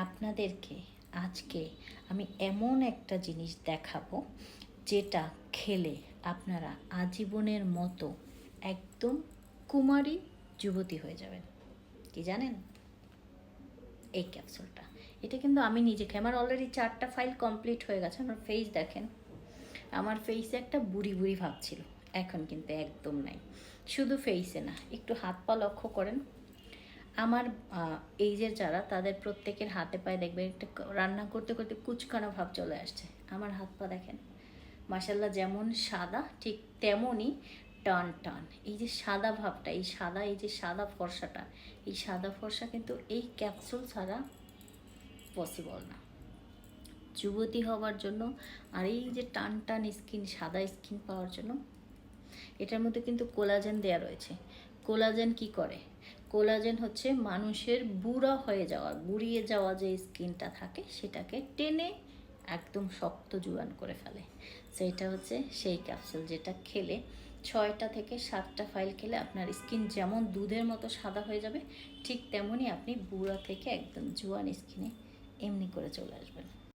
আপনাদেরকে আজকে আমি এমন একটা জিনিস দেখাবো যেটা খেলে আপনারা আজীবনের মতো একদম কুমারী যুবতী হয়ে যাবেন। কি জানেন? এই ক্যাপসুলটা, এটা কিন্তু আমি নিজে খাই। আমার অলরেডি 4টা ফাইল কমপ্লিট হয়ে গেছে। আমার ফেস দেখেন, আমার ফেসে একটা বুড়ি বুড়ি ভাব ছিল, এখন কিন্তু একদম নাই। শুধু ফেসে না, একটু হাত পা লক্ষ্য করেন। আমার এইজের যারা, তাদের প্রত্যেকের হাতে পায়ে দেখবেন একটা রান্না করতে করতে কুচকানো ভাব চলে আসছে। আমার হাত পা দেখেন, মাসাল্লাহ যেমন সাদা ঠিক তেমনই টান টান। এই যে সাদা ভাবটা, এই সাদা, এই যে সাদা ফর্সাটা, এই সাদা ফর্সা কিন্তু এই ক্যাপসুল ছাড়া পসিবল না যুবতী হওয়ার জন্য। আর এই যে টান টান স্কিন, সাদা স্কিন পাওয়ার জন্য এটার মধ্যে কিন্তু কোলাজেন দেয়া রয়েছে। কোলাজেন কি করে? কোলাজেন হচ্ছে মানুষের বুড়া হয়ে যাওয়া, বুড়িয়ে যাওয়া যে স্কিনটা থাকে সেটাকে টেনে একদম শক্ত জুয়ান করে ফেলে। সো এটা হচ্ছে সেই ক্যাপসুল যেটা খেলে 6টা থেকে 7টা ফাইল খেলে আপনার স্কিন যেমন দুধের মতো সাদা হয়ে যাবে, ঠিক তেমনই আপনি বুড়া থেকে একদম জুয়ান স্কিনে এমনি করে চলে আসবেন।